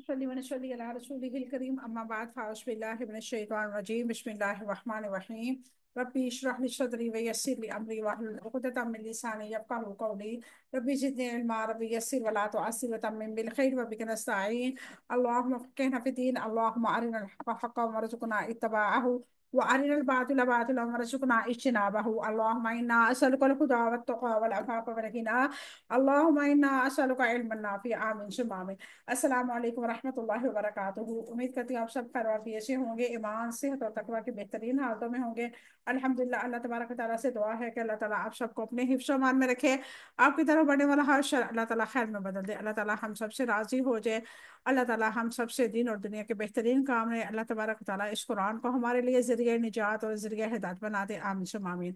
صلی ونصلی علی رسولہ الکریم اما بعد فاعوذ باللہ من الشیطان الرجیم بسم اللہ الرحمن الرحیم ربی اشرح لی صدری ویسر لی امری واحلل عقدۃ من لسانی یفقهوا قولی ربی زدنی علما ربی یسر ولا تعسر وتمم بالخیر وبک نستعین اللهم فقهنا فی الدین اللهم ارنا الحق حقا وارزقنا اتباعه وارنا الباطل باطلا وارزقنا اجتنابه اللهم انا اسالک الهدى والتقى والعفاف والغنى اللهم انا اسالک علما نافعا آمین ثم آمین۔ السلام علیکم ورحمۃ اللہ وبرکاتہ۔ امید کرتی ہوں آپ سب خیر وافیت سے ہوں گے، ایمان صحت اور تقوی کی بہترین حالتوں میں ہوں گے۔ الحمدللہ اللہ تبارک و تعالیٰ سے دعا ہے کہ اللہ تعالیٰ آپ سب کو اپنے حفظ و امان میں رکھے، آپ کی طرف بڑھنے والا ہر شر اللہ تعالیٰ خیر میں بدل دے، اللہ تعالیٰ ہم سب سے راضی ہو جائے، اللہ تعالیٰ ہم سب سے دین اور دنیا کے بہترین کام ہے، اللہ تبارک و تعالیٰ اس قرآن کو ہمارے لیے ذریعہ نجات اور ذریعہ ہدایت بنا دے، آمین ثم آمین۔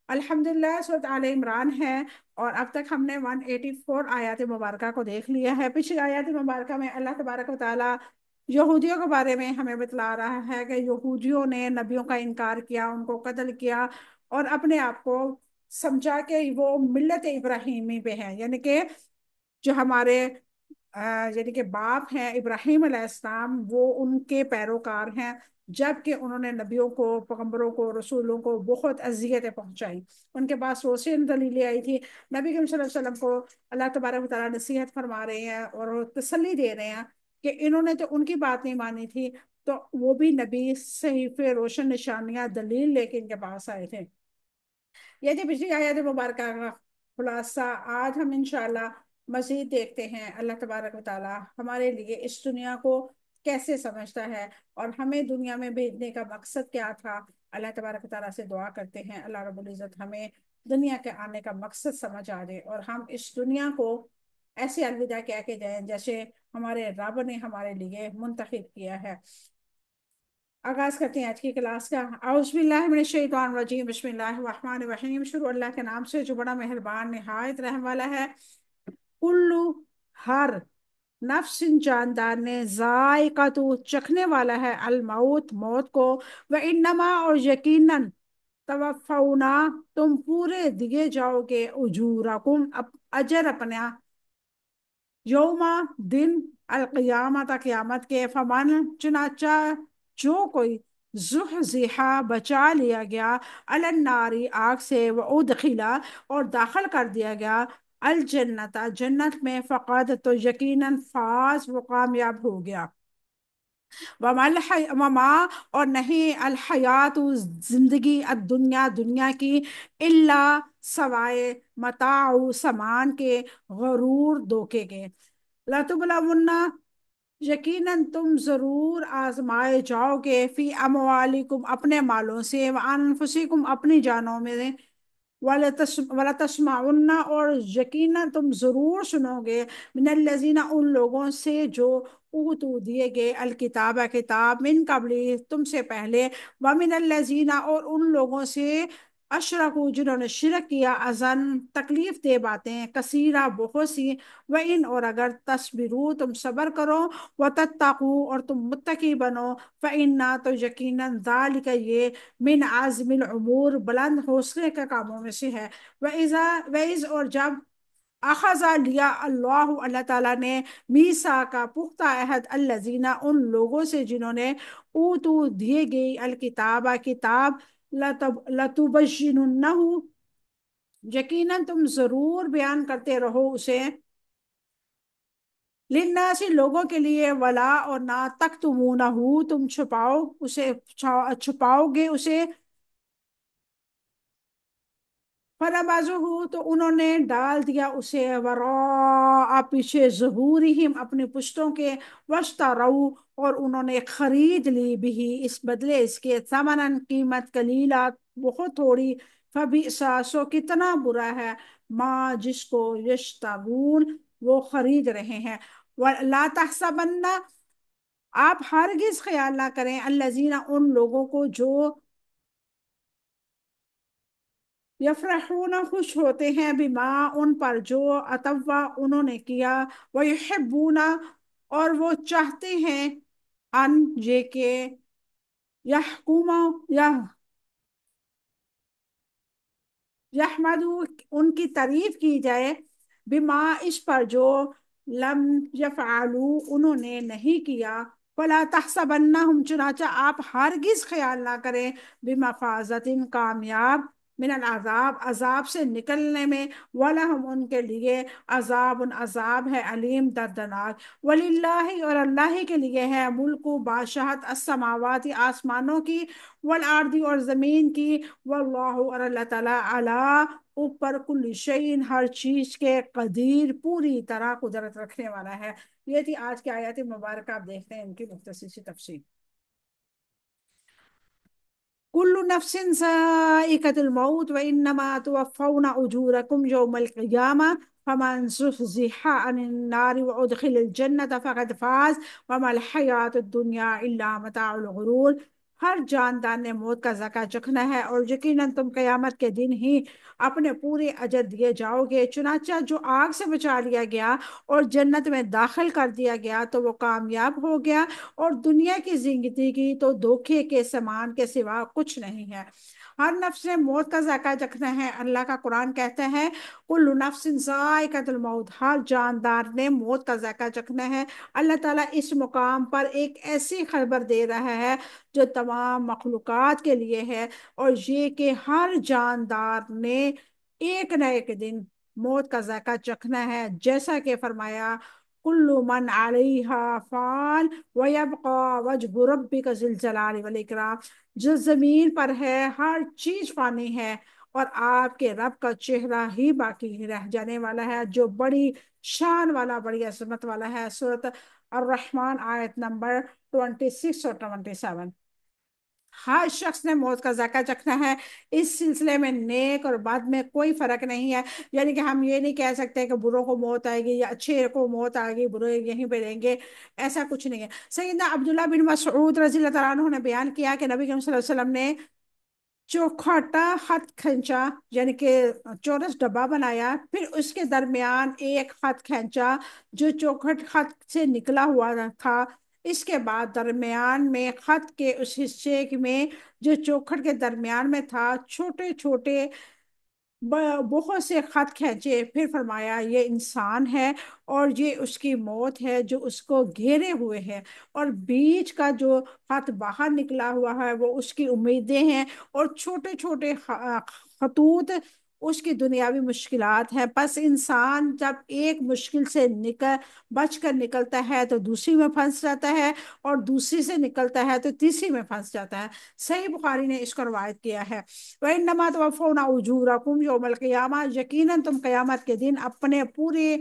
الحمدللہ سورۃ آل عمران ہے اور اب تک ہم نے 184 آیات مبارکہ کو دیکھ لیا ہے۔ پچھلی آیات مبارکہ میں اللہ تبارک و تعالیٰ یہودیوں کے بارے میں ہمیں بتلا رہا ہے کہ یہودیوں نے نبیوں کا انکار کیا، ان کو قتل کیا اور اپنے آپ کو سمجھا کہ وہ ملت ابراہیمی پہ ہیں، یعنی کہ جو ہمارے یعنی کہ باپ ہیں ابراہیم علیہ السلام، وہ ان کے پیروکار ہیں، جبکہ انہوں نے نبیوں کو، پیغمبروں کو، رسولوں کو بہت اذیتیں پہنچائی۔ ان کے پاس روشن دلیلیں آئی تھی، نبی کریم صلی اللہ علیہ وسلم کو اللہ تبارک و تعالیٰ نصیحت فرما رہے ہیں اور تسلی دے رہے ہیں کہ انہوں نے تو ان کی بات نہیں مانی تھی، تو وہ بھی نبی صحیفے روشن نشانیاں دلیل لے کے ان کے پاس آئے تھے۔ یہ تھی پچھلی آیات مبارکہ کا خلاصہ۔ آج ہم انشاءاللہ مزید دیکھتے ہیں اللہ تبارک و تعالیٰ ہمارے لیے اس دنیا کو کیسے سمجھتا ہے اور ہمیں دنیا میں بھیجنے کا مقصد کیا تھا۔ اللہ تبارک و تعالیٰ سے دعا کرتے ہیں اللہ رب العزت ہمیں دنیا کے آنے کا مقصد سمجھ آ جائے اور ہم اس دنیا کو ایسے الوداع کہہ کے جائیں جیسے ہمارے رب نے ہمارے لیے منتخب کیا ہے۔ آغاز کرتے ہیں آج کی کلاس کا۔ اعوذ باللہ من الشیطان الرجیم بسم اللہ الرحمن الرحیم، شروع اللہ کے نام سے جو بڑا مہربان نہایت رحم والا ہے۔ کلو ہر نفس جاندار نے ذائقہ چکھنے والا ہے الموت موت کو، وانما اور یقیناً توفونا تم پورے دیے جاؤ گے اجورکم اجر اپنا یوما دن القیامت قیامت کے، فمن چنانچہ جو کوئی زحزحا بچا لیا گیا علی الناری آگ سے، وادخلا اور داخل کر دیا گیا الجنت جنت میں، فقد تو یقیناً فاز وہ کامیاب ہو گیا۔ وما اور نہیں الحیات زندگی الدنیا دنیا کی، الا سوائے متاع سامان کے، غرور دھوکے کے۔ لَتُبْلَوُنَّ یقیناً تم ضرور آزمائے جاؤ گے، فی اموالکم اپنے مالوں سے، وانفسکم اپنی جانوں میں، وَلَتَسْمَعُنَّ اور یقیناً تم ضرور سنو گے، من الذین ان لوگوں سے جو اوتو دیے گئے الکتاب کتاب، من قبل تم سے پہلے، ومن الذین اور ان لوگوں سے اشرکوا جنہوں نے شرک کیا، اذن تکلیف دہ باتیں، کثیرہ بہت سی، وَإِنْ اور اگر تصبروا تم صبر کرو، وَتَتَّقُوا اور تم متقی بنو، فَإِنَّ تو یقیناً ذَلِكَ یہ من عزم العمور بلند حوصلے کے کاموں میں سے ہے۔ وَإِذْ اور جب اخذا لیا اللہ تعالیٰ نے، میسا کا پختہ عہد، الذین ان لوگوں سے جنہوں نے اوتو دیے گئی الکتاب کتاب، لتبیننہ یقیناً تم ضرور بیان کرتے رہو اسے، للناس لوگوں کے لیے، ولا اور نہ تکتمونہ تم چھپاؤ گے اسے، فَنَبَذُوهُ تو انہوں نے ڈال دیا اسے، وراء پیچھے، ظہورہم اپنی پشتوں کے، واشتروا اور انہوں نے خرید لی بھی اس بدلے اس کے، ثمناً قیمت، قلیلا بہت تھوڑی، فبئس سو کتنا برا ہے، ما جس کو یشترون وہ خرید رہے ہیں۔ وَلَا تَحْسَبَنَّ آپ ہرگز خیال نہ کریں، الذین ان لوگوں کو جو یفرحون خوش ہوتے ہیں، بما ان پر جو اتوا انہوں نے کیا، ویحبون اور وہ چاہتے ہیں، ان یہ کہ یحکم یا یحمدو ان کی تعریف کی جائے، بما اس پر جو لم یفعلوا، انہوں نے نہیں کیا، فلا تحسبنہم، چنانچہ آپ ہرگز خیال نہ کریں، بمفازۃ، کامیاب، من العذاب، عذاب سے نکلنے میں، ولہم، ان کے لیے، عذاب، عذاب ہے، علیم، دردناک، وللہ، اور اللہ ہی کے لیے ہے، ملک، بادشاہت، السماوات، آسمانوں کی، والارض، اور زمین کی، واللہ، اور اللہ تعالیٰ، علی، اوپر، کل شیء، ہر چیز کے، قدیر، پوری طرح قدرت رکھنے والا ہے۔ یہ تھی آج کی آیات مبارکہ، آپ دیکھتے ہیں ان کی مختصر سی تفصیل۔ کل نفس ذائقۃ الموت وانما توفون اجورکم یوم القیامہ فمن زحزح عن النار وادخل الجنة فقد فاز وما الحیاۃ الدنیا الا متاع الغرور۔ ہر جاندار نے موت کا ذائقہ چکھنا ہے، اور یقیناً تم قیامت کے دن ہی اپنے پورے اجر دیے جاؤ گے۔ چنانچہ جو آگ سے بچا لیا گیا اور جنت میں داخل کر دیا گیا تو وہ کامیاب ہو گیا، اور دنیا کی زندگی تو دھوکے کے سامان کے سوا کچھ نہیں ہے۔ ہر نفس نے موت کا ذائقہ چکھنا ہے۔ اللہ کا قرآن کہتا ہے کل نفس ذائقۃ الموت، ہر جاندار نے موت کا ذائقہ چکھنا ہے۔ اللہ تعالیٰ اس مقام پر ایک ایسی خبر دے رہا ہے جو تمام مخلوقات کے لیے ہے، اور یہ کہ ہر جاندار نے ایک نہ ایک دن موت کا ذائقہ چکھنا ہے، جیسا کہ فرمایا کل من علیہا فان وَيَبْقَى وَجْهُ رَبِّكَ ذُو الْجَلَالِ وَالْإِكْرَامِ، جو زمین پر ہے ہر چیز فانی ہے، اور آپ کے رب کا چہرہ ہی باقی رہ جانے والا ہے، جو بڑی شان والا، بڑی عظمت والا ہے۔ سورۃ الرحمن آیت نمبر 26 اور 27۔ ہر شخص نے موت کا ذائقہ چکھنا ہے۔ اس سلسلے میں نیک اور بد میں کوئی فرق نہیں ہے، یعنی کہ ہم یہ نہیں کہہ سکتے کہ بروں کو موت آئے گی یا اچھے کو موت آئے گی، برے یہیں پہ رہیں گے، ایسا کچھ نہیں ہے۔ سیدنا عبداللہ بن مسعود رضی اللہ تعالیٰ عنہ نے بیان کیا کہ نبی کریم صلی اللہ علیہ وسلم نے چوکھاٹا خط کھینچا، یعنی کہ چورس ڈبہ بنایا، پھر اس کے درمیان ایک خط کھینچا جو چوکھٹ خط سے نکلا ہوا تھا، اس کے بعد درمیان میں خط کے اس حصے میں جو چوکھٹ کے درمیان میں تھا چھوٹے چھوٹے بہت سے خط کھینچے، پھر فرمایا یہ انسان ہے اور یہ اس کی موت ہے جو اس کو گھیرے ہوئے ہے، اور بیچ کا جو خط باہر نکلا ہوا ہے وہ اس کی امیدیں ہیں، اور چھوٹے چھوٹے خطوط اس کی دنیاوی مشکلات ہیں۔ پس انسان جب ایک مشکل سے بچ کر نکلتا ہے تو دوسری میں پھنس جاتا ہے، اور دوسری سے نکلتا ہے تو تیسری میں پھنس جاتا ہے۔ صحیح بخاری نے اس کو روایت کیا ہے۔ وَإِنَّمَا تُوَفَّوْنَ أُجُورَكُمْ يَوْمَ الْقِيَامَةِ، یقیناً تم قیامت کے دن اپنے پورے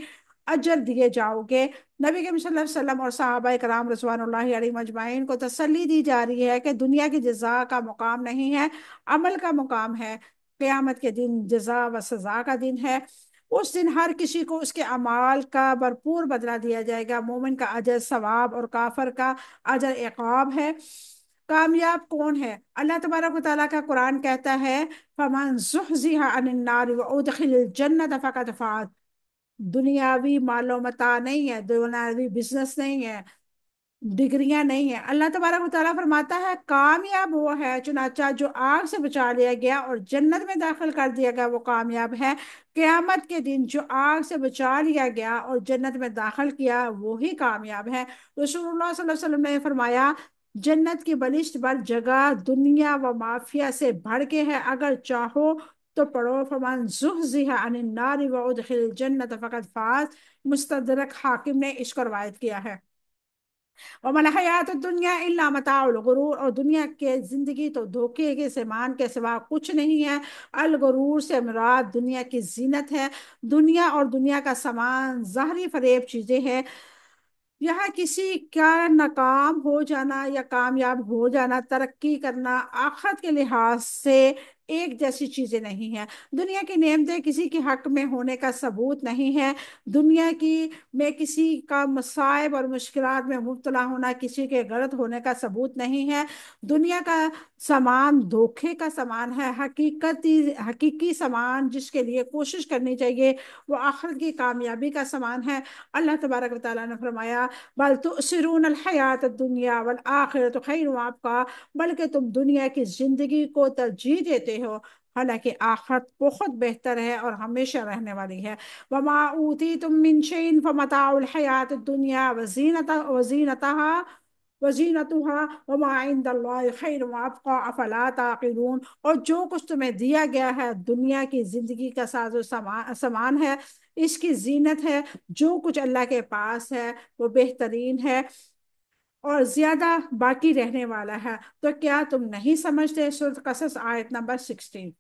اجر دیے جاؤ گے۔ نبی کریم صلی اللہ علیہ وسلم اور صحابہ کرام رضوان اللہ علیہم اجمعین کو تسلی دی جا رہی ہے کہ دنیا کی جزا کا مقام نہیں ہے، عمل کا مقام ہے۔ قیامت کے دن جزا و سزا کا دن ہے۔ اس دن ہر کسی کو اس کے اعمال کا بھرپور بدلہ دیا جائے گا۔ مومن کا اجر ثواب اور کافر کا اجر عقاب ہے۔ کامیاب کون ہے؟ اللہ تبارک و تعالیٰ کا قرآن کہتا ہے فَمَنْ زُحْزِحَ عَنِ النَّارِ وَأُدْخِلَ الْجَنَّةَ فَقَدْ فَازَ۔ دنیاوی مال و متاع نہیں ہے، دنیاوی بزنس نہیں ہے، ڈگریاں نہیں ہیں۔ اللہ تبارک و تعالیٰ فرماتا ہے کامیاب وہ ہے، چنانچہ جو آگ سے بچا لیا گیا اور جنت میں داخل کر دیا گیا وہ کامیاب ہے۔ قیامت کے دن جو آگ سے بچا لیا گیا اور جنت میں داخل کیا وہی کامیاب ہے۔ رسول اللہ صلی اللہ علیہ وسلم نے فرمایا جنت کی بلشت بر جگہ دنیا و مافیا سے بڑھ کے ہے، اگر چاہو تو پڑھو فمن زحزح عن النار وادخل الجنة فقد فاز۔ مستدرک حاکم نے اس کو روایت کیا ہے۔ وَمَا الْحَيَاةُ الدُّنْيَا إِلَّا مَتَاعُ الْغُرُورِ، اور دنیا کے زندگی تو دھوکے کے سامان کے سوا کچھ نہیں ہے۔ الغرور سے مراد دنیا کی زینت ہے۔ دنیا اور دنیا کا سامان ظاہری فریب چیزیں ہیں۔ یہاں کسی کا ناکام ہو جانا یا کامیاب ہو جانا، ترقی کرنا آخرت کے لحاظ سے ایک جیسی چیزیں نہیں ہیں۔ دنیا کی نعمتیں کسی کے حق میں ہونے کا ثبوت نہیں ہے۔ دنیا میں کسی کا مصائب اور مشکلات میں مبتلا ہونا کسی کے غلط ہونے کا ثبوت نہیں ہے۔ دنیا کا سامان دھوکے کا سامان ہے۔ حقیقی سامان جس کے لیے کوشش کرنی چاہیے وہ آخرت کی کامیابی کا سامان ہے۔ اللہ تبارک و تعالیٰ نے فرمایا بل تؤثرون الحیات الدنیا والآخرۃ خیر وابقیٰ، بلکہ تم دنیا کی زندگی کو ترجیح دیتے ہو، حالانکہ آخرت بہت بہتر ہے اور ہمیشہ رہنے والی ہے۔ وما اوتیتم من شیء فمتاع الحیات الدنیا وزینتها وما عند اللہ خیر وابقى افلا تعقلون۔ اور جو کچھ تمہیں دیا گیا ہے دنیا کی زندگی کا ساز و سامان ہے، اس کی زینت ہے، جو کچھ اللہ کے پاس ہے وہ بہترین ہے اور زیادہ باقی رہنے والا ہے۔ تو کیا تم نہیں سمجھتے؟ سورۃ قصص آیت نمبر 16۔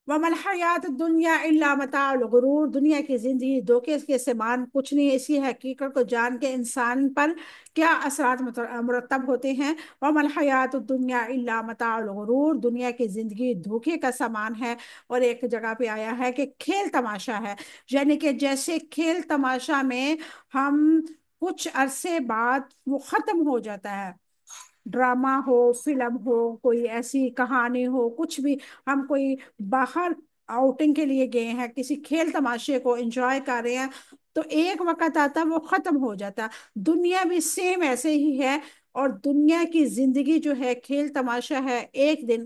وَمَا الْحَيَاةُ الدُّنْيَا إِلَّا مَتَاعُ الْغُرُورِ، دنیا کی زندگی دھوکے کے سامان کچھ نہیں ہے۔ اس کی حقیقت کو جان کے انسان پر کیا اثرات مرتب ہوتے ہیں۔ وَمَا الْحَيَاةُ الدُّنْيَا إِلَّا مَتَاعُ الْغُرُورِ، دنیا کی زندگی دھوکے کا سامان ہے۔ اور ایک جگہ پہ آیا ہے کہ کھیل تماشا ہے، یعنی کہ جیسے کھیل تماشا میں ہم کچھ عرصے بعد وہ ختم ہو جاتا ہے، ڈرامہ ہو، فلم ہو، کوئی ایسی کہانی ہو، کچھ بھی، ہم کوئی باہر آؤٹنگ کے لیے گئے ہیں، کسی کھیل تماشے کو انجوائے کر رہے ہیں، تو ایک وقت آتا وہ ختم ہو جاتا۔ دنیا بھی سیم ایسے ہی ہے، اور دنیا کی زندگی جو ہے کھیل تماشا ہے۔ ایک دن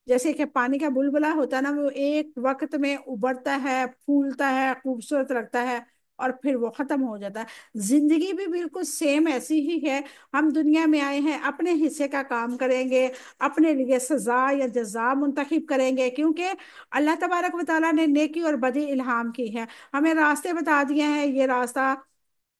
جیسے کہ پانی کا بلبلا ہوتا ہے نا، وہ ایک وقت میں ابھرتا ہے، پھولتا ہے، خوبصورت لگتا ہے، اور پھر وہ ختم ہو جاتا ہے۔ زندگی بھی بالکل سیم ایسی ہی ہے۔ ہم دنیا میں آئے ہیں، اپنے حصے کا کام کریں گے، اپنے لیے سزا یا جزا منتخب کریں گے، کیونکہ اللہ تبارک و تعالیٰ نے نیکی اور بدی الہام کی ہے، ہمیں راستے بتا دیے ہیں، یہ راستہ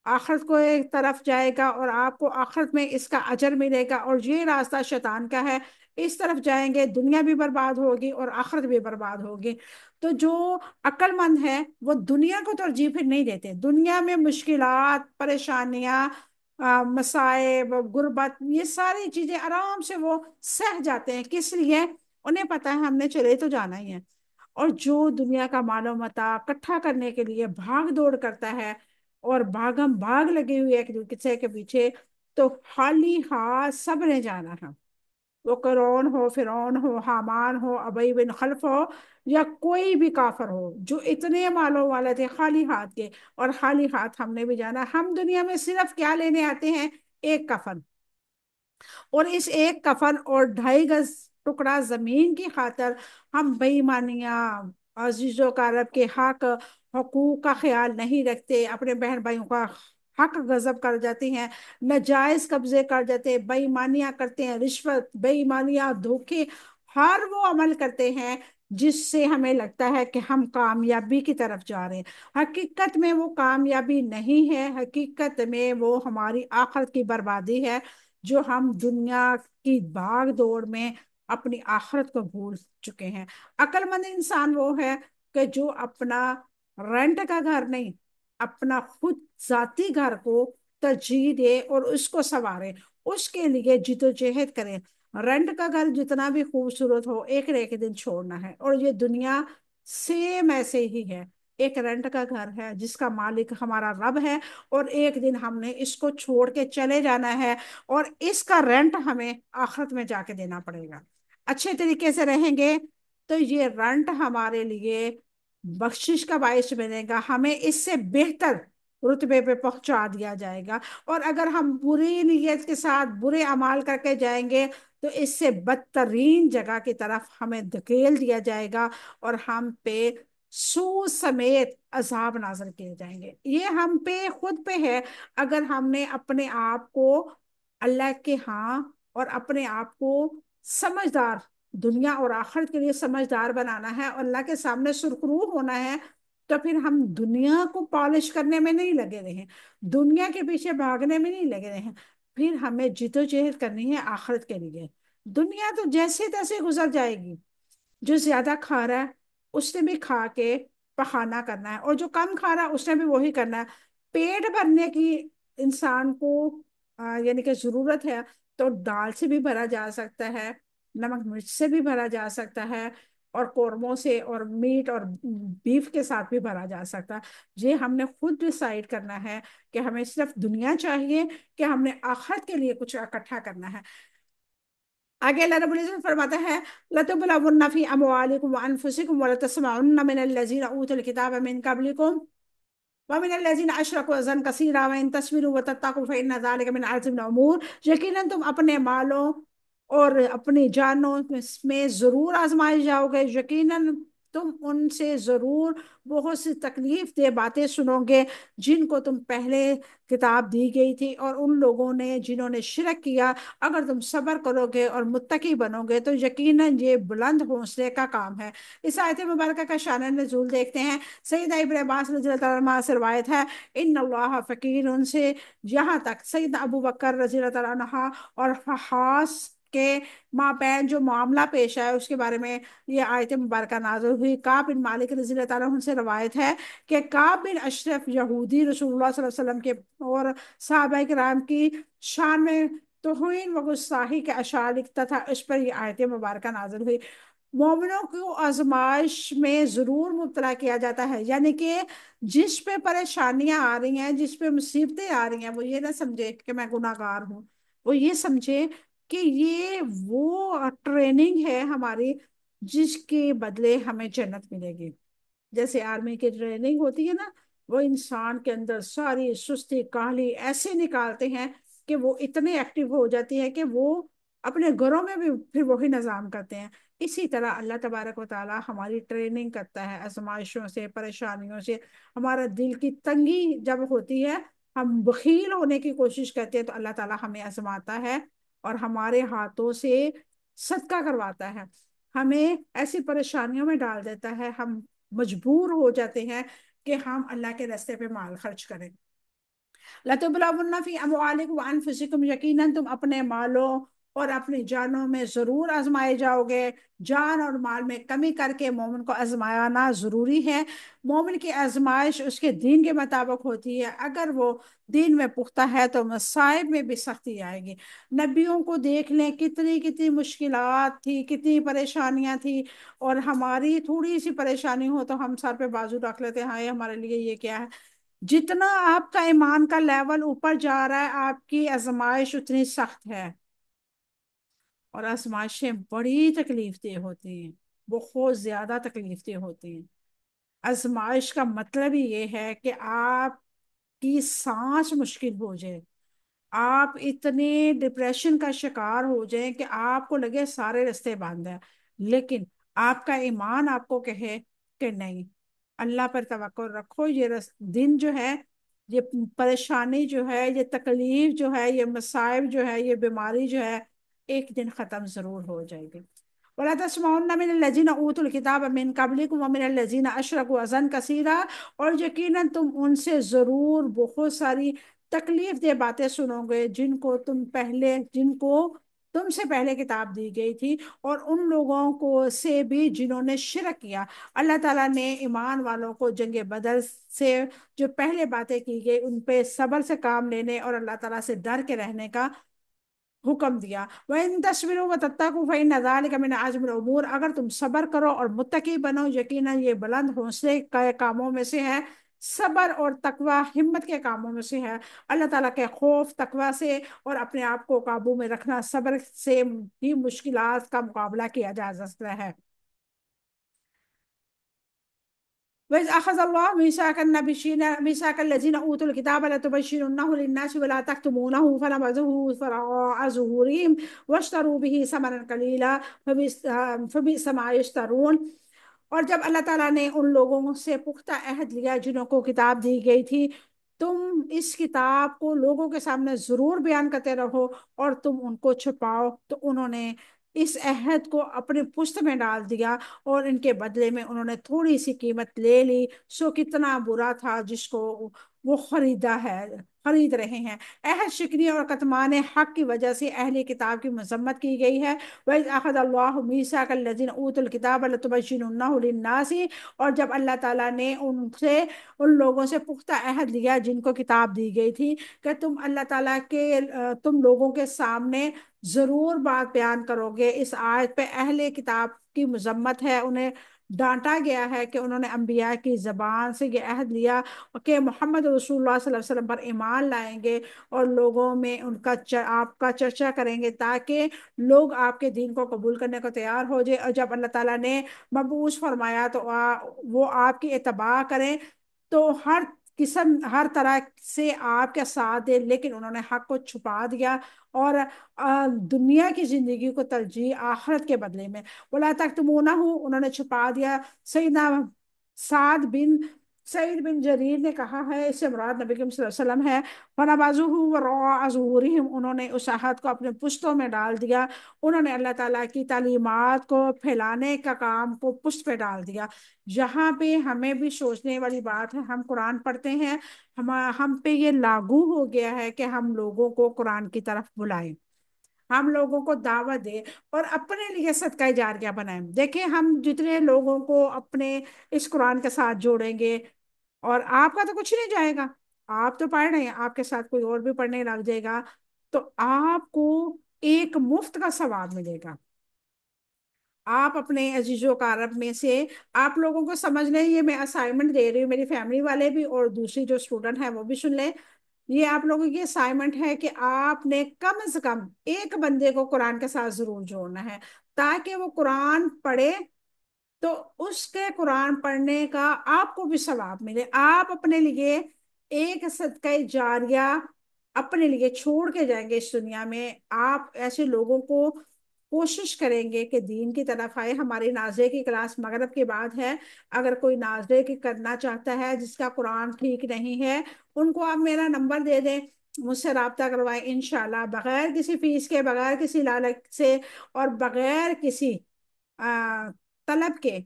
آخرت کو ایک طرف جائے گا اور آپ کو آخرت میں اس کا اجر ملے گا، اور یہ راستہ شیطان کا ہے، اس طرف جائیں گے دنیا بھی برباد ہوگی اور آخرت بھی برباد ہوگی۔ تو جو عقل مند ہے وہ دنیا کو ترجیح پھر نہیں دیتے، دنیا میں مشکلات، پریشانیاں، مصائب، غربت، یہ ساری چیزیں آرام سے وہ سہ جاتے ہیں۔ کس لیے؟ انہیں پتا ہے ہم نے چلے تو جانا ہی ہے۔ اور جو دنیا کا مال و متاع اکٹھا کرنے کے لیے بھاگ دوڑ کرتا ہے اور بھاگم بھاگ لگے ہوئے ایک دوسرے کے پیچھے، تو خالی ہاتھ سب نے جانا ہے۔ وہ قارون ہو، فرعون ہو، حامان ہو، ابی بن خلف ہو، یا کوئی بھی کافر ہو، جو اتنے مالوں والے تھے خالی ہاتھ کے، اور خالی ہاتھ ہم نے بھی جانا۔ ہم دنیا میں صرف کیا لینے آتے ہیں؟ ایک کفن، اور اس ایک کفن اور 2.5 گز ٹکڑا زمین کی خاطر ہم بے ایمانیاں، عزیزوں کا رب کے حقوق کا خیال نہیں رکھتے، اپنے بہن بھائیوں کا حق غصب کر جاتے ہیں، ناجائز قبضے کر جاتے ہیں، بے ایمانیاں کرتے ہیں، رشوت، بے ایمانیاں، دھوکے، ہر وہ عمل کرتے ہیں جس سے ہمیں لگتا ہے کہ ہم کامیابی کی طرف جا رہے ہیں۔ حقیقت میں وہ کامیابی نہیں ہے، حقیقت میں وہ ہماری آخرت کی بربادی ہے، جو ہم دنیا کی بھاگ دوڑ میں اپنی آخرت کو بھول چکے ہیں۔ عقل مند انسان وہ ہے کہ جو اپنا رینٹ کا گھر نہیں، اپنا خود ذاتی گھر کو ترجیح دے اور اس کو سنوارے، اس کے لیے جدوجہد کرے۔ رینٹ کا گھر جتنا بھی خوبصورت ہو، ایک نہ ایک دن چھوڑنا ہے، اور یہ دنیا سیم ایسے ہی ہے، ایک رینٹ کا گھر ہے جس کا مالک ہمارا رب ہے، اور ایک دن ہم نے اس کو چھوڑ کے چلے جانا ہے، اور اس کا رینٹ ہمیں آخرت میں جا کے دینا پڑے گا۔ اچھے طریقے سے رہیں گے تو یہ رینٹ ہمارے لیے بخشش کا باعث بنے گا، ہمیں اس سے بہتر رتبے پہ پہنچا دیا جائے گا۔ اور اگر ہم بری نیت کے ساتھ برے اعمال کر کے جائیں گے تو اس سے بدترین جگہ کی طرف ہمیں دھکیل دیا جائے گا، اور ہم پہ سود سمیت عذاب نازل کیے جائیں گے۔ یہ ہم پہ خود پہ ہے، اگر ہم نے اپنے آپ کو اللہ کے ہاں اور اپنے آپ کو سمجھدار، دنیا اور آخرت کے لیے سمجھدار بنانا ہے، اور اللہ کے سامنے سرخرو ہونا ہے، تو پھر ہم دنیا کو پالش کرنے میں نہیں لگے رہے، دنیا کے پیچھے بھاگنے میں نہیں لگے رہے، پھر ہمیں جدوجہد کرنی ہے آخرت کے لیے۔ دنیا تو جیسے تیسے گزر جائے گی، جو زیادہ کھا رہا ہے اس نے بھی کھا کے پخانا کرنا ہے، اور جو کم کھا رہا ہے اس نے بھی وہی کرنا ہے۔ پیٹ بھرنے کی انسان کو یعنی کہ ضرورت ہے، تو دال سے بھی بھرا جا سکتا ہے، نمک مرچ سے بھی بھرا جا سکتا ہے، اور قورموں سے اور میٹ اور بیف کے ساتھ بھی بھرا جا سکتا ہے۔ یہ ہم نے خود ڈیسائیڈ کرنا ہے کہ ہمیں صرف دنیا چاہیے کہ ہم نے آخرت کے لیے کچھ اکٹھا کرنا ہے۔ آگے اللہ رب العزت فرماتا ہے لَتُبْلَوُنَّ فِي أَمْوَالِكُمْ وَأَنفُسِكُمْ وَلَتَسْمَعُنَّ مِنَ الَّذِينَ أُوتُوا الْكِتَابَ مِنْ قَبْلِكُمْ وَمِنَ الَّذِينَ أَشْرَكُوا أَذًى كَثِيرًا وَإِن تَصْبِرُوا وَتَتَّقُوا فَإِنَّ ذَلِكَ مِنْ عَزْمِ الْأُمُورِ۔ یقیناً تم اپنے مالوں اور اپنی جانوں میں ضرور آزمائے جاؤ گے، یقیناً تم ان سے ضرور بہت سی تکلیف دہ باتیں سنو گے جن کو تم پہلے کتاب دی گئی تھی، اور ان لوگوں نے جنہوں نے شرک کیا، اگر تم صبر کرو گے اور متقی بنو گے تو یقیناً یہ بلند حوصلے کا کام ہے۔ اس آیت مبارکہ کا شان نزول دیکھتے ہیں۔ سیدنا ابن عباس رضی اللہ عنہ سے روایت ہے، ان اللہ فقیر، ان سے یہاں تک سیدنا ابو بکر رضی اللہ عنہ اور فحاص کے مابین جو معاملہ پیش ہے اس کے بارے میں یہ آیت مبارکہ نازل ہوئی۔ کعب بن مالک رضی اللہ تعالیٰ عنہ سے روایت ہے کہ کعب بن اشرف یہودی رسول اللہ صلی اللہ علیہ وسلم کے اور صحابہ کرام کی شان میں توہین و گستاخی کے اشعار لکھتا تھا، اس پر یہ آیت مبارکہ نازل ہوئی۔ مومنوں کو آزمائش میں ضرور مبتلا کیا جاتا ہے، یعنی کہ جس پہ پریشانیاں آ رہی ہیں، جس پہ مصیبتیں آ رہی ہیں، وہ یہ نہ سمجھے کہ میں گناہ گار ہوں، وہ یہ سمجھے کہ یہ وہ ٹریننگ ہے ہماری جس کے بدلے ہمیں جنت ملے گی۔ جیسے آرمی کی ٹریننگ ہوتی ہے نا، وہ انسان کے اندر ساری سستی کاہلی ایسے نکالتے ہیں کہ وہ اتنے ایکٹیو ہو جاتی ہے کہ وہ اپنے گھروں میں بھی پھر وہی نظام کرتے ہیں۔ اسی طرح اللہ تبارک و تعالی ہماری ٹریننگ کرتا ہے آزمائشوں سے، پریشانیوں سے۔ ہمارا دل کی تنگی جب ہوتی ہے، ہم بخیل ہونے کی کوشش کرتے ہیں، تو اللہ تعالی ہمیں آزماتا ہے اور ہمارے ہاتھوں سے صدقہ کرواتا ہے، ہمیں ایسی پریشانیوں میں ڈال دیتا ہے، ہم مجبور ہو جاتے ہیں کہ ہم اللہ کے راستے پہ مال خرچ کریں۔ لَتُبْلَوُنَّ فِي أَمْوَالِكُمْ وَأَنفُسِكُمْ، یقیناً تم اپنے مالوں اور اپنی جانوں میں ضرور آزمائے جاؤ گے۔ جان اور مال میں کمی کر کے مومن کو آزمانا ضروری ہے۔ مومن کی آزمائش اس کے دین کے مطابق ہوتی ہے، اگر وہ دین میں پختہ ہے تو مصائب میں بھی سختی آئے گی۔ نبیوں کو دیکھ لیں، کتنی کتنی مشکلات تھی، کتنی پریشانیاں تھی، اور ہماری تھوڑی سی پریشانی ہو تو ہم سر پہ بازو رکھ لیتے ہیں، ہائے ہمارے لیے یہ کیا ہے۔ جتنا آپ کا ایمان کا لیول اوپر جا رہا ہے، آپ کی آزمائش اتنی سخت ہے، اور آزمائشیں بڑی تکلیف دہ ہوتی ہیں، بہت زیادہ تکلیف دہ ہوتی ہیں۔ آزمائش کا مطلب ہی یہ ہے کہ آپ کی سانس مشکل ہو جائے، آپ اتنے ڈپریشن کا شکار ہو جائیں کہ آپ کو لگے سارے رستے بند ہیں، لیکن آپ کا ایمان آپ کو کہے کہ نہیں، اللہ پر توکل رکھو، یہ دن جو ہے، یہ پریشانی جو ہے، یہ تکلیف جو ہے، یہ مصائب جو ہے، یہ بیماری جو ہے، ایک دن ختم ضرور ہو جائے گی۔ وَلَا تَسْمَعُنَّ مِنَ الَّذِينَ أُوتُوا الْكِتَابَ مِنْ قَبْلِكُمْ وَمِنَ الَّذِينَ أَشْرَكُوا أَذًى كَثِيرًا، اور یقیناً تم ان سے ضرور بہت ساری تکلیف دہ باتیں سنو گے جن کو تم سے پہلے کتاب دی گئی تھی، اور ان لوگوں کو سے بھی جنہوں نے شرک کیا۔ اللہ تعالیٰ نے ایمان والوں کو جنگ بدر سے جو پہلے باتیں کی گئی ان پہ صبر سے کام لینے اور اللہ تعالیٰ سے ڈر کے رہنے کا حکم دیا۔ وَإِن تَصْبِرُوا وَتَتَّقُوا فَإِنَّ ذَلِكَ مِنْ عَزْمِ الْأُمُورِ، اگر تم صبر کرو اور متقی بنو، یقیناً یہ بلند حوصلے کے کاموں میں سے ہے۔ صبر اور تقوی ہمت کے کاموں میں سے ہے۔ اللہ تعالیٰ کے خوف، تقوی سے اور اپنے آپ کو قابو میں رکھنا، صبر سے بھی مشکلات کا مقابلہ کیا جا سکتا ہے۔ وَإِذْ أَخَذَ اللَّهُ مِيثَاقَ الَّذِينَ أُوتُوا الْكِتَابَ لَتُبَيِّنُنَّهُ لِلنَّاسِ وَلَا تَكْتُمُونَهُ فَنَبَذُوهُ وَرَاءَ ظُهُورِهِمْ وَاشْتَرَوْا بِهِ ثَمَنًا قَلِيلًا فَبِئْسَ مَا يَشْتَرُونَ۔ اور جب اللہ تعالیٰ نے ان لوگوں سے پختہ عہد لیا جنہوں کو کتاب دی گئی تھی، تم اس کتاب کو لوگوں کے سامنے ضرور بیان کرتے رہو اور تم ان کو چھپاؤ، تو انہوں نے اس عہد کو اپنے پشت میں ڈال دیا، اور ان کے بدلے میں انہوں نے تھوڑی سی قیمت لے لی، سو کتنا برا تھا جس کو وہ خرید رہے ہیں۔ عہد شکنی اور کتمان حق کی وجہ سے اہل کتاب کی مذمت کی گئی ہے۔ وَإِذْ أَخَذَ اللَّهُ مِيثَاقَ الَّذِينَ أُوتُوا الْكِتَابَ لَتُبَيِّنُنَّهُ لِلنَّاسِ، اور جب اللہ تعالیٰ نے ان لوگوں سے پختہ عہد لیا جن کو کتاب دی گئی تھی کہ تم اللہ تعالیٰ کے تم لوگوں کے سامنے ضرور بات بیان کرو گے۔ اس آیت پہ اہل کتاب کی مذمت ہے، انہیں ڈانٹا گیا ہے کہ انہوں نے انبیاء کی زبان سے یہ عہد لیا کہ محمد رسول اللہ صلی اللہ علیہ وسلم پر ایمان لائیں گے اور لوگوں میں آپ کا چرچا کریں گے تاکہ لوگ آپ کے دین کو قبول کرنے کو تیار ہو جائے، اور جب اللہ تعالیٰ نے مبعوث فرمایا تو وہ آپ کی اتباع کریں۔ تو ہر قسم ہر طرح سے آپ کے ساتھ دے، لیکن انہوں نے حق کو چھپا دیا اور دنیا کی زندگی کو ترجیح آخرت کے بدلے میں. ولا تکتمونہ، انہوں نے چھپا دیا. سیدنا سعد بن سعید بن جریر نے کہا ہے اس سے مراد نبی کریم صلی اللہ علیہ وسلم ہے. فَنَبَذُوهُ وَرَاءَ ظُهُورِهِمْ، انہوں نے اس احد کو اپنے پشتوں میں ڈال دیا. انہوں نے اللہ تعالیٰ کی تعلیمات کو پھیلانے کا کام کو پشت پہ ڈال دیا. جہاں پہ ہمیں بھی سوچنے والی بات ہے، ہم قرآن پڑھتے ہیں، ہم پہ یہ لاگو ہو گیا ہے کہ ہم لوگوں کو قرآن کی طرف بلائیں، ہم لوگوں کو دعوت دیں اور اپنے لیے صدقہ جاریہ بنائیں. دیکھیں ہم جتنے لوگوں کو اپنے اس قرآن کے ساتھ جوڑیں گے، اور آپ کا تو کچھ نہیں جائے گا، آپ تو پڑھ رہے ہیں، آپ کے ساتھ کوئی اور بھی پڑھنے لگ جائے گا، تو آپ کو ایک مفت کا ثواب ملے گا. آپ اپنے عزیز و اقارب میں سے آپ لوگوں کو سمجھ لیں، یہ میں اسائنمنٹ دے رہی ہوں، میری فیملی والے بھی اور دوسری جو اسٹوڈنٹ ہیں وہ بھی سن لیں. یہ آپ لوگوں کی اسائنمنٹ ہے کہ آپ نے کم از کم ایک بندے کو قرآن کے ساتھ ضرور جوڑنا ہے، تاکہ وہ قرآن پڑھے تو اس کے قرآن پڑھنے کا آپ کو بھی ثواب ملے. آپ اپنے لیے ایک صدقہ جاریہ اپنے لیے چھوڑ کے جائیں گے اس دنیا میں. آپ ایسے لوگوں کو کوشش کریں گے کہ دین کی طرف آئے. ہماری نازے کی کلاس مغرب کے بعد ہے، اگر کوئی نازے کی کرنا چاہتا ہے جس کا قرآن ٹھیک نہیں ہے، ان کو آپ میرا نمبر دے دیں، مجھ سے رابطہ کروائیں. انشاءاللہ بغیر کسی فیس کے، بغیر کسی لالچ سے، اور بغیر کسی طلب کے،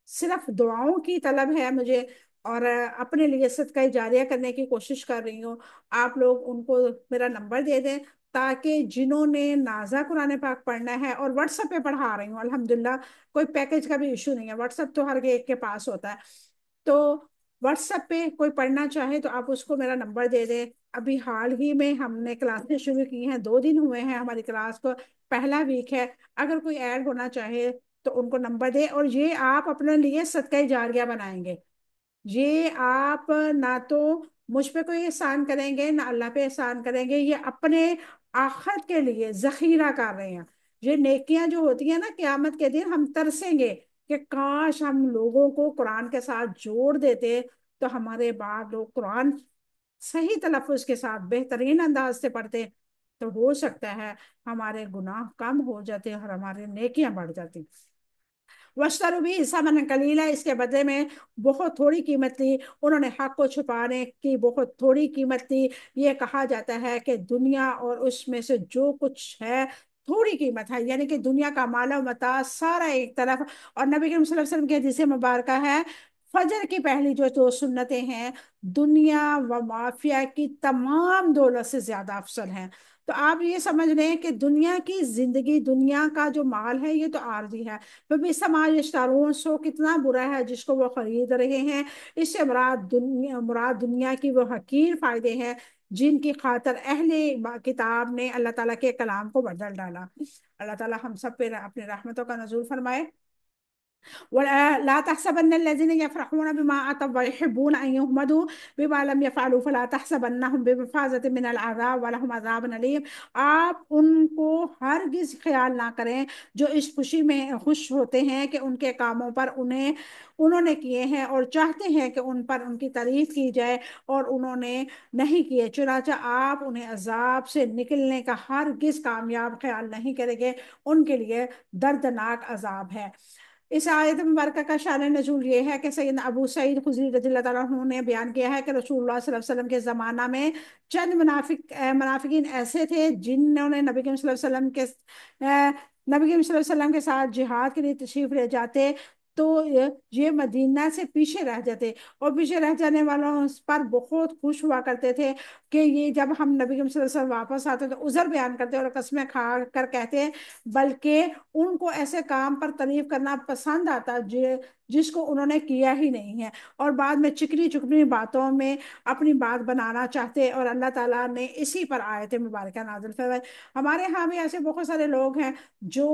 صرف دعاؤں کی طلب ہے مجھے، اور اپنے لیے صدقہ جاریہ کرنے کی کوشش کر رہی ہوں. آپ لوگ ان کو میرا نمبر دے دیں، تاکہ جنہوں نے نازا قرآن پاک پڑھنا ہے، اور واٹس ایپ پہ پڑھا رہی ہوں الحمدللہ، کوئی پیکج کا بھی ایشو نہیں ہے، واٹس ایپ تو ہر ایک کے پاس ہوتا ہے، تو واٹس ایپ پہ کوئی پڑھنا چاہے تو آپ اس کو میرا نمبر دے دیں. ابھی حال ہی میں ہم نے کلاسیں شروع کی ہیں، 2 دن ہوئے ہیں ہماری کلاس کو، پہلا ویک ہے. اگر کوئی ایڈ ہونا چاہے تو ان کو نمبر دیں. اور یہ آپ اپنے لیے صدقہ جاریہ بنائیں گے. یہ آپ نہ تو مجھ پہ کوئی احسان کریں گے، نہ اللہ پہ احسان کریں گے، یہ اپنے آخرت کے لیے ذخیرہ کر رہے ہیں. یہ نیکیاں جو ہوتی ہیں نا، قیامت کے دن ہم ترسیں گے کہ کاش ہم لوگوں کو قرآن کے ساتھ جوڑ دیتے، تو ہمارے بعد لوگ قرآن صحیح تلفظ کے ساتھ بہترین انداز سے پڑھتے، تو ہو سکتا ہے ہمارے گناہ کم ہو جاتے اور ہمارے نیکیاں بڑھ جاتی. وشتروا بھی ثمنا قلیلا، اس کے بدلے میں بہت تھوڑی قیمت لی. انہوں نے حق کو چھپانے کی بہت تھوڑی قیمت لی. یہ کہا جاتا ہے کہ دنیا اور اس میں سے جو کچھ ہے تھوڑی قیمت ہے، یعنی کہ دنیا کا مال و متاع سارا ایک طرف. اور نبی کریم صلی اللہ علیہ وسلم کی حدیث مبارکہ ہے، فجر کی پہلی جو 2 سنتیں ہیں دنیا و معافیہ کی تمام دولت سے زیادہ افضل ہیں. تو آپ یہ سمجھ لیں کہ دنیا کی زندگی، دنیا کا جو مال ہے یہ تو عارضی ہے. سماج اشتارون، سو کتنا برا ہے جس کو وہ خرید رہے ہیں. اس سے مراد دنیا کی وہ حقیر فائدے ہیں جن کی خاطر اہل کتاب نے اللہ تعالیٰ کے کلام کو بدل ڈالا. اللہ تعالیٰ ہم سب پہ اپنے رحمتوں کا نزول فرمائے. ولا تحسبن الذين يفرحون بما أتوا ويحبون أن يحمدوا بما لم يفعلوا فلا تحسبنهم بمفازة من العذاب ولهم عذاب أليم. آپ ان کو ہرگز خیال نہ کریں جو اس خوشی میں خوش ہوتے ہیں کہ ان کے کاموں پر انہوں نے کیے ہیں، اور چاہتے ہیں کہ ان پر ان کی تعریف کی جائے اور انہوں نے نہیں کیے، چنانچہ آپ انہیں عذاب سے نکلنے کا ہرگز کامیاب خیال نہیں کریں گے، ان کے لیے دردناک عذاب ہے. اس آیت مبارکہ کا شان نزول یہ ہے کہ سیدنا ابو سعید خدری رضی اللہ تعالیٰ عنہ نے بیان کیا ہے کہ رسول اللہ صلی اللہ علیہ وسلم کے زمانہ میں چند منافقین ایسے تھے جنہوں نے نبی کریم صلی اللہ علیہ وسلم کے ساتھ جہاد کے لیے تشریف لے جاتے تو یہ مدینہ سے پیچھے رہ جاتے، اور پیچھے رہ جانے والوں پر بہت خوش ہوا کرتے تھے کہ یہ جب ہم نبی کریم صلی اللہ علیہ وسلم واپس آتے تو عذر بیان کرتے اور قسمیں کھا کر کہتے، بلکہ ان کو ایسے کام پر تعریف کرنا پسند آتا جس کو انہوں نے کیا ہی نہیں ہے، اور بعد میں چکنی چکنی باتوں میں اپنی بات بنانا چاہتے. اور اللہ تعالیٰ نے اسی پر آیت مبارکہ نازل فرمائی. ہمارے ہاں بھی ایسے بہت سارے لوگ ہیں جو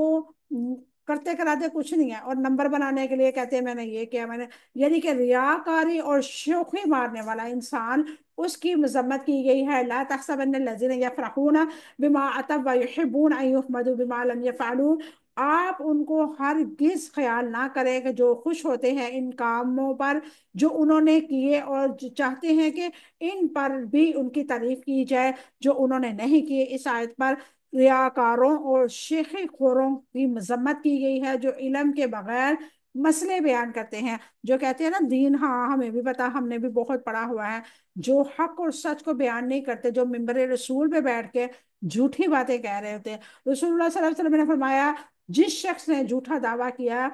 کرتے کراتے کچھ نہیں ہے، اور نمبر بنانے کے لیے کہتے ہیں میں نے یہ کیا، میں نے، یعنی کہ ریاکاری اور شوخی مارنے والا انسان، اس کی مذمت کی گئی ہے. لا تحسبن الذين يفرحون بما اتوا ويحبون ان يحمدوا بما لم يفعلوا آپ ان کو ہرگز خیال نہ کریں کہ جو خوش ہوتے ہیں ان کاموں پر جو انہوں نے کیے، اور جو چاہتے ہیں کہ ان پر بھی ان کی تعریف کی جائے جو انہوں نے نہیں کیے۔ اس آیت پر ریاکاروں اور شیخی خوروں کی مذمت کی گئی ہے، جو علم کے بغیر مسئلے بیان کرتے ہیں، جو کہتے ہیں نا دین ہاں ہمیں بھی پتا، ہم نے بھی بہت پڑھا ہوا ہے، جو حق اور سچ کو بیان نہیں کرتے، جو منبر رسول پہ بیٹھ کے جھوٹی باتیں کہہ رہے ہوتے ہیں۔ رسول اللہ صلی اللہ علیہ وسلم نے فرمایا جس شخص نے جھوٹا دعویٰ کیا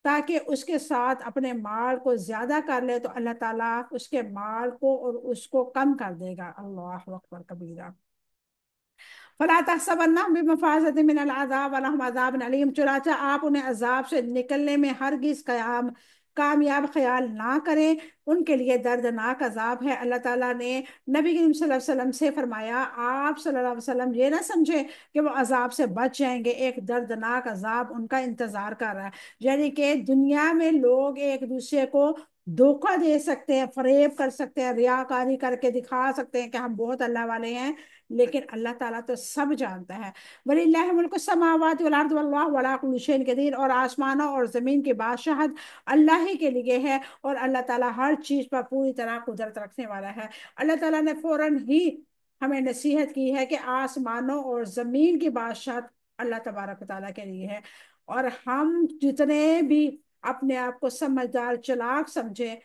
تاکہ اس کے ساتھ اپنے مال کو زیادہ کر لے تو اللہ تعالیٰ اس کے مال کو اور اس کو کم کر دے گا۔ اللہ اکبر کبیرہ۔ فلا تحسبنهم بمفازة من العذاب ولهم عذاب علیم، چنانچہ آپ انہیں عذاب سے نکلنے میں ہرگز کامیاب خیال نہ کریں، ان کے لیے دردناک عذاب ہے۔ اللہ تعالیٰ نے نبی کریم صلی اللہ علیہ وسلم سے فرمایا آپ صلی اللہ علیہ وسلم یہ نہ سمجھیں کہ وہ عذاب سے بچ جائیں گے، ایک دردناک عذاب ان کا انتظار کر رہا ہے۔ یعنی کہ دنیا میں لوگ ایک دوسرے کو دھوکہ دے سکتے ہیں، فریب کر سکتے ہیں، ریاکاری کر کے دکھا سکتے ہیں کہ ہم بہت اللہ والے ہیں، لیکن اللہ تعالیٰ تو سب جانتا ہے۔ وَلِلَّهِ مُلْكُ السَّمَاوَاتِ وَالْأَرْضِ وَاللَّهُ عَلَىٰ كُلِّ شَيْءٍ قَدِيرٌ، اور آسمانوں اور زمین کی بادشاہت اللہ ہی کے لیے ہے، اور اللہ تعالیٰ ہر چیز پر پوری طرح قدرت رکھنے والا ہے۔ اللہ تعالیٰ نے فوراً ہی ہمیں نصیحت کی ہے کہ آسمانوں اور زمین کی بادشاہت اللہ تبارک و تعالیٰ کے لیے ہے، اور ہم جتنے بھی اپنے آپ کو سمجھدار چلاک سمجھیں،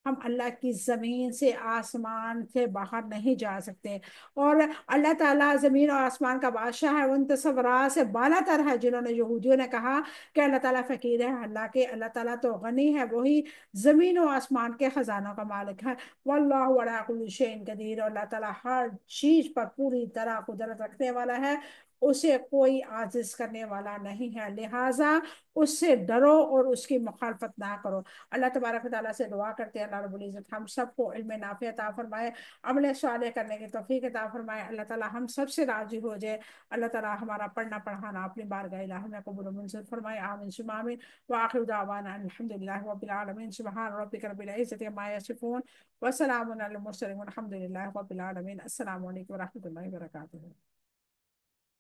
ہم اللہ کی زمین سے آسمان سے باہر نہیں جا سکتے، اور اللہ تعالیٰ زمین اور آسمان کا بادشاہ ہے، ان تصورات سے بالا تر ہے جنہوں نے یہودیوں نے کہا کہ اللہ تعالیٰ فقیر ہے، حالانکہ اللہ تعالیٰ تو غنی ہے، وہی زمین و آسمان کے خزانوں کا مالک ہے۔ واللہ علی کل شیء قدیر، اور اللہ تعالیٰ ہر چیز پر پوری طرح قدرت رکھنے والا ہے، اسے کوئی عاجز کرنے والا نہیں ہے، لہٰذا اس سے ڈرو اور اس کی مخالفت نہ کرو۔ اللہ تبارک و تعالیٰ سے دعا کرتے ہیں اللہ رب العزت ہم سب کو علم نافع عطا فرمائے، عمل صالح کرنے کی توفیق عطا فرمائے، اللہ تعالیٰ ہم سب سے راضی ہو جائے، اللہ تعالیٰ ہمارا پڑھنا پڑھانا اپنی بارگاہ الہی میں قبول و منظور فرمائے، آمین ثم آمین، وآخر دعوانا ان الحمد للہ رب العالمین، سبحان ربک رب العزت عما یصفون، وسلام علی المرسلین والحمد للہ رب العالمین۔ السلام علیکم و رحمۃ اللہ وبرکاتہ۔